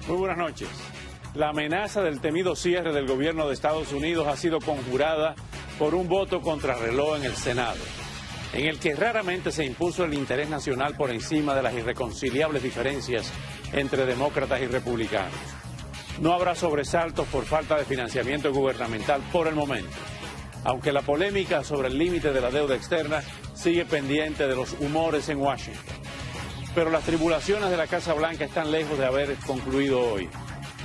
Muy buenas noches. La amenaza del temido cierre del gobierno de Estados Unidos ha sido conjurada por un voto contrarreloj en el Senado, en el que raramente se impuso el interés nacional por encima de las irreconciliables diferencias entre demócratas y republicanos. No habrá sobresaltos por falta de financiamiento gubernamental por el momento, aunque la polémica sobre el límite de la deuda externa sigue pendiente de los humores en Washington. Pero las tribulaciones de la Casa Blanca están lejos de haber concluido hoy.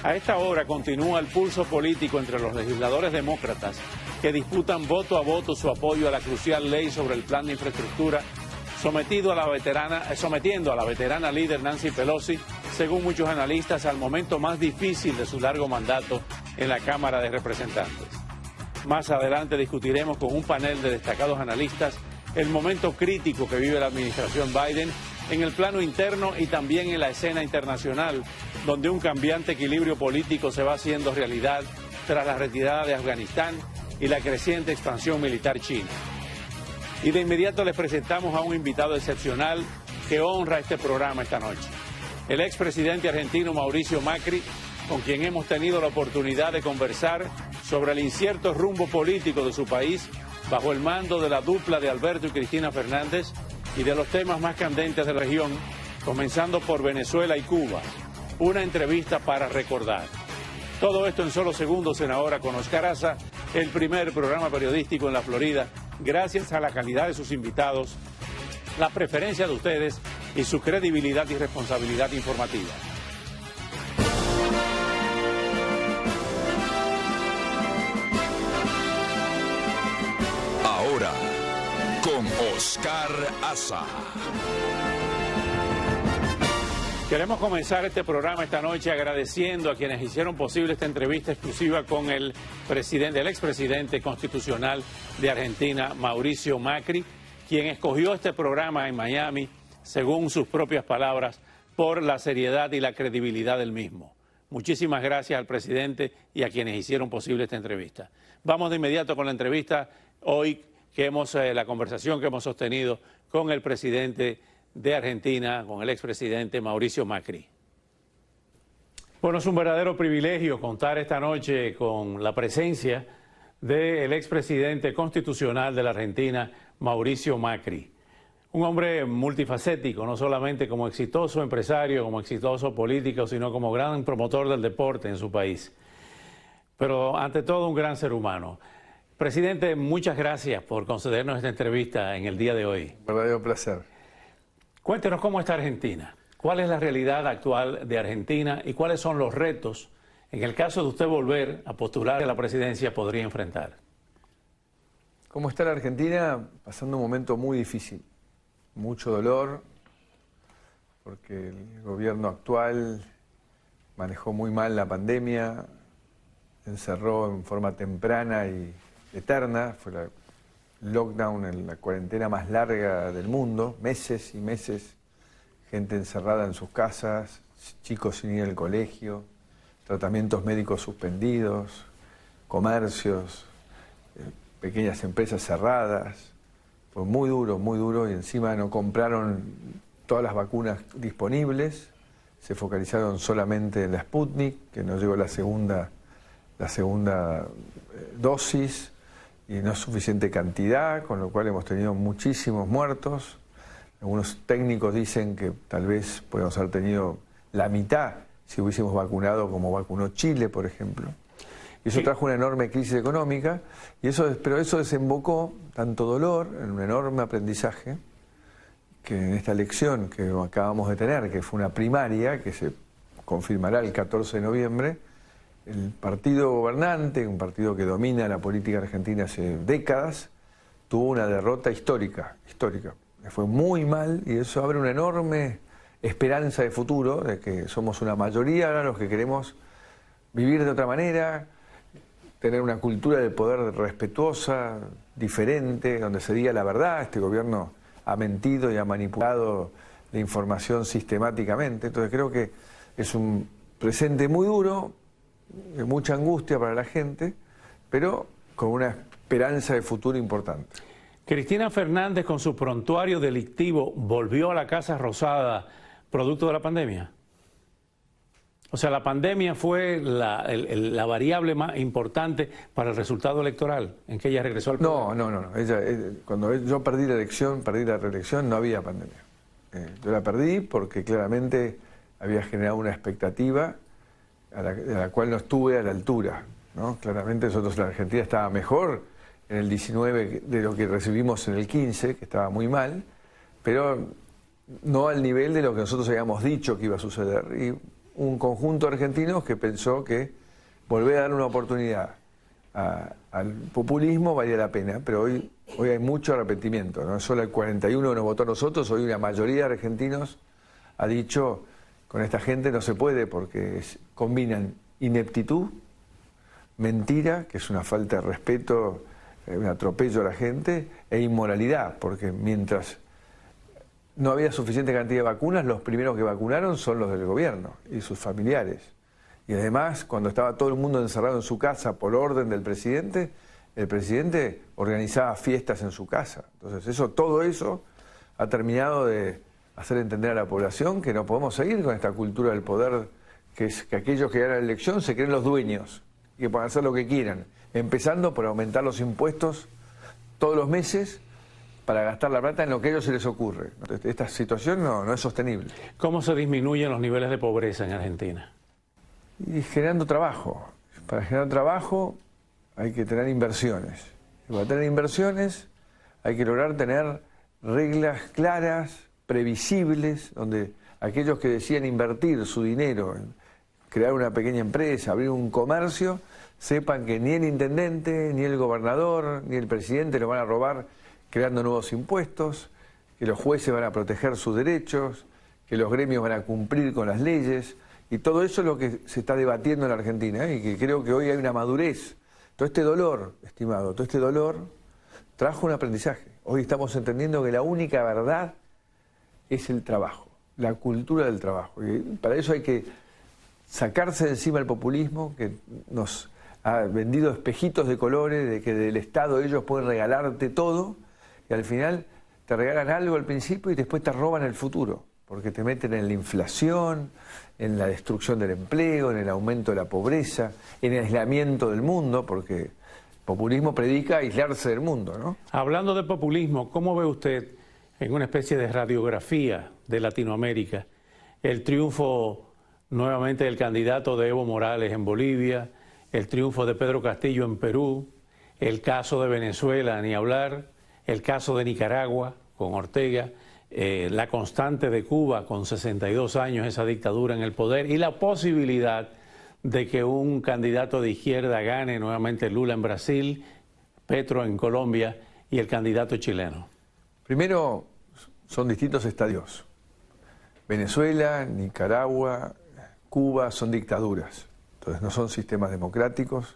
A esta hora continúa el pulso político entre los legisladores demócratas que disputan voto a voto su apoyo a la crucial ley sobre el plan de infraestructura sometiendo a la veterana líder Nancy Pelosi, según muchos analistas, al momento más difícil de su largo mandato en la Cámara de Representantes. Más adelante discutiremos con un panel de destacados analistas el momento crítico que vive la administración Biden en el plano interno y también en la escena internacional, donde un cambiante equilibrio político se va haciendo realidad tras la retirada de Afganistán y la creciente expansión militar china. Y de inmediato les presentamos a un invitado excepcional que honra este programa esta noche. El expresidente argentino Mauricio Macri, con quien hemos tenido la oportunidad de conversar sobre el incierto rumbo político de su país bajo el mando de la dupla de Alberto y Cristina Fernández y de los temas más candentes de la región, comenzando por Venezuela y Cuba. Una entrevista para recordar. Todo esto en solo segundos en Ahora con Oscar Aza, el primer programa periodístico en la Florida, gracias a la calidad de sus invitados, la preferencia de ustedes y su credibilidad y responsabilidad informativa. Ahora, con Oscar Aza. Queremos comenzar este programa esta noche agradeciendo a quienes hicieron posible esta entrevista exclusiva con el expresidente constitucional de Argentina, Mauricio Macri, quien escogió este programa en Miami, según sus propias palabras, por la seriedad y la credibilidad del mismo. Muchísimas gracias al presidente y a quienes hicieron posible esta entrevista. Vamos de inmediato con la entrevista hoy la conversación que hemos sostenido con el presidente de Argentina, con el expresidente Mauricio Macri. Bueno, es un verdadero privilegio contar esta noche con la presencia del expresidente constitucional de la Argentina, Mauricio Macri. Un hombre multifacético, no solamente como exitoso empresario, como exitoso político, sino como gran promotor del deporte en su país. Pero ante todo un gran ser humano. Presidente, muchas gracias por concedernos esta entrevista en el día de hoy. Verdadero placer. Cuéntenos cómo está Argentina, cuál es la realidad actual de Argentina y cuáles son los retos, en el caso de usted volver a postular a la presidencia, podría enfrentar. ¿Cómo está la Argentina? Pasando un momento muy difícil, mucho dolor, porque el gobierno actual manejó muy mal la pandemia, encerró en forma temprana y eterna, fue la lockdown, en la cuarentena más larga del mundo, meses y meses, gente encerrada en sus casas, chicos sin ir al colegio, tratamientos médicos suspendidos, comercios, pequeñas empresas cerradas. Fue muy duro y encima no compraron todas las vacunas disponibles, se focalizaron solamente en la Sputnik, que no llegó la segunda dosis, y no es suficiente cantidad, con lo cual hemos tenido muchísimos muertos. Algunos técnicos dicen que tal vez podemos haber tenido la mitad si hubiésemos vacunado como vacunó Chile, por ejemplo. Y eso trajo una enorme crisis económica, pero eso desembocó tanto dolor en un enorme aprendizaje, que en esta elección que acabamos de tener, que fue una primaria, que se confirmará el 14 de noviembre, el partido gobernante, un partido que domina la política argentina hace décadas, tuvo una derrota histórica. Le fue muy mal y eso abre una enorme esperanza de futuro, de que somos una mayoría ahora los que queremos vivir de otra manera, tener una cultura del poder respetuosa, diferente, donde se diga la verdad. Este gobierno ha mentido y ha manipulado la información sistemáticamente. Entonces creo que es un presente muy duro, de mucha angustia para la gente, pero con una esperanza de futuro importante. Cristina Fernández, con su prontuario delictivo, ¿volvió a la Casa Rosada producto de la pandemia? O sea, la pandemia fue la variable más importante para el resultado electoral, en que ella regresó al poder. No. Cuando yo perdí la reelección, no había pandemia. Yo la perdí porque claramente había generado una expectativa a la cual no estuve a la altura, ¿no? Claramente nosotros, la Argentina estaba mejor en el 19 de lo que recibimos en el 15, que estaba muy mal, pero no al nivel de lo que nosotros habíamos dicho que iba a suceder. Y un conjunto de argentinos que pensó que volver a dar una oportunidad al populismo valía la pena, pero hoy hay mucho arrepentimiento, no solo el 41 que nos votó a nosotros, hoy una mayoría de argentinos ha dicho, con esta gente no se puede porque combinan ineptitud, mentira, que es una falta de respeto, un atropello a la gente, e inmoralidad, porque mientras no había suficiente cantidad de vacunas, los primeros que vacunaron son los del gobierno y sus familiares. Y además, cuando estaba todo el mundo encerrado en su casa por orden del presidente, el presidente organizaba fiestas en su casa. Entonces, todo eso ha terminado de hacer entender a la población que no podemos seguir con esta cultura del poder, que es que aquellos que ganan la elección se creen los dueños y que pueden hacer lo que quieran, empezando por aumentar los impuestos todos los meses para gastar la plata en lo que a ellos se les ocurre. Esta situación no es sostenible. ¿Cómo se disminuyen los niveles de pobreza en Argentina? Y generando trabajo. Para generar trabajo hay que tener inversiones. Y para tener inversiones hay que lograr tener reglas claras, previsibles, donde aquellos que decían invertir su dinero en crear una pequeña empresa, abrir un comercio, sepan que ni el intendente, ni el gobernador, ni el presidente lo van a robar creando nuevos impuestos, que los jueces van a proteger sus derechos, que los gremios van a cumplir con las leyes, y todo eso es lo que se está debatiendo en la Argentina, y que creo que hoy hay una madurez. Todo este dolor, estimado, todo este dolor trajo un aprendizaje. Hoy estamos entendiendo que la única verdad es el trabajo, la cultura del trabajo. Y para eso hay que sacarse de encima el populismo, que nos ha vendido espejitos de colores, de que del Estado ellos pueden regalarte todo, y al final te regalan algo al principio y después te roban el futuro, porque te meten en la inflación, en la destrucción del empleo, en el aumento de la pobreza, en el aislamiento del mundo, porque el populismo predica aislarse del mundo, ¿no? Hablando de populismo, ¿cómo ve usted, en una especie de radiografía de Latinoamérica, el triunfo nuevamente del candidato de Evo Morales en Bolivia, el triunfo de Pedro Castillo en Perú, el caso de Venezuela, ni hablar, el caso de Nicaragua con Ortega, la constante de Cuba con 62 años, esa dictadura en el poder, y la posibilidad de que un candidato de izquierda gane nuevamente, Lula en Brasil, Petro en Colombia y el candidato chileno? Primero, son distintos estadios. Venezuela, Nicaragua, Cuba son dictaduras, entonces no son sistemas democráticos.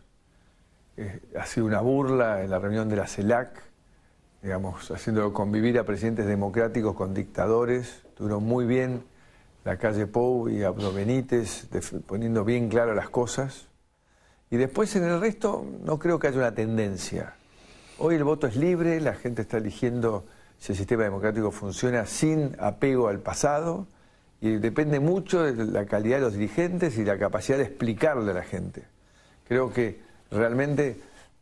Ha sido una burla en la reunión de la CELAC, digamos, haciendo convivir a presidentes democráticos con dictadores. Estuvieron muy bien la calle Pou y Abdo Benítez, poniendo bien claras las cosas. Y después en el resto no creo que haya una tendencia. Hoy el voto es libre, la gente está eligiendo si el sistema democrático funciona sin apego al pasado, y depende mucho de la calidad de los dirigentes y la capacidad de explicarle a la gente. Creo que realmente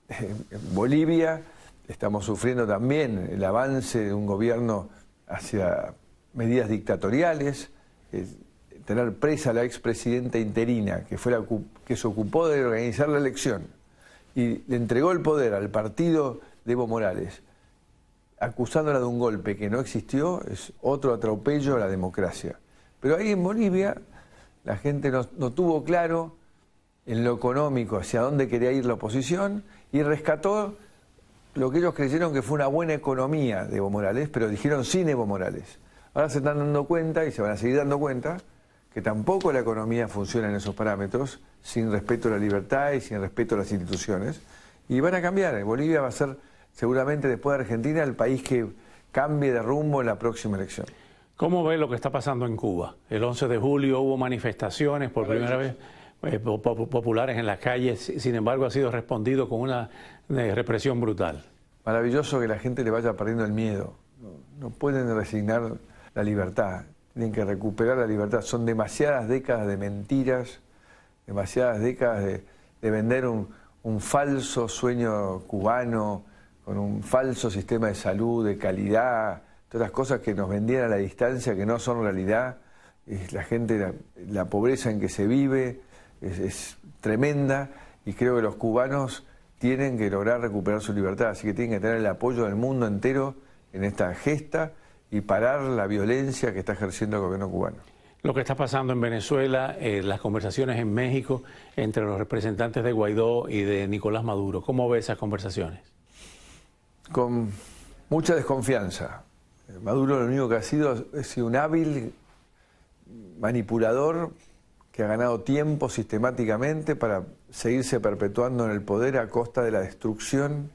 en Bolivia estamos sufriendo también el avance de un gobierno hacia medidas dictatoriales, tener presa a la expresidenta interina, que se ocupó de organizar la elección y le entregó el poder al partido de Evo Morales, acusándola de un golpe que no existió, es otro atropello a la democracia. Pero ahí en Bolivia la gente no tuvo claro en lo económico hacia dónde quería ir la oposición y rescató lo que ellos creyeron que fue una buena economía de Evo Morales, pero dijeron sin Evo Morales. Ahora se están dando cuenta, y se van a seguir dando cuenta, que tampoco la economía funciona en esos parámetros, sin respeto a la libertad y sin respeto a las instituciones. Y van a cambiar. Bolivia va a ser, seguramente después de Argentina, el país que cambie de rumbo en la próxima elección. ¿Cómo ve lo que está pasando en Cuba? El 11 de julio hubo manifestaciones por primera vez populares en las calles, sin embargo ha sido respondido con una represión brutal. Maravilloso que la gente le vaya perdiendo el miedo. No pueden resignar la libertad, tienen que recuperar la libertad. Son demasiadas décadas de mentiras, demasiadas décadas de vender un falso sueño cubano, con un falso sistema de salud, de calidad, todas las cosas que nos vendían a la distancia, que no son realidad. La gente, la pobreza en que se vive es tremenda, y creo que los cubanos tienen que lograr recuperar su libertad, así que tienen que tener el apoyo del mundo entero en esta gesta y parar la violencia que está ejerciendo el gobierno cubano. Lo que está pasando en Venezuela, las conversaciones en México entre los representantes de Guaidó y de Nicolás Maduro, ¿cómo ve esas conversaciones? Con mucha desconfianza. Maduro lo único que ha sido un hábil manipulador que ha ganado tiempo sistemáticamente para seguirse perpetuando en el poder a costa de la destrucción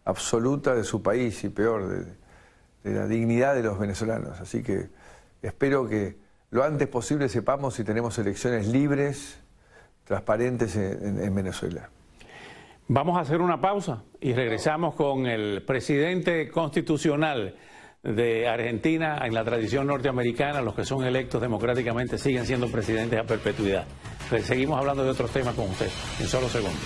absoluta de su país y peor, de la dignidad de los venezolanos. Así que espero que lo antes posible sepamos si tenemos elecciones libres, transparentes en Venezuela. Vamos a hacer una pausa y regresamos con el presidente constitucional de Argentina. En la tradición norteamericana, los que son electos democráticamente siguen siendo presidentes a perpetuidad. Seguimos hablando de otros temas con usted en solo segundos.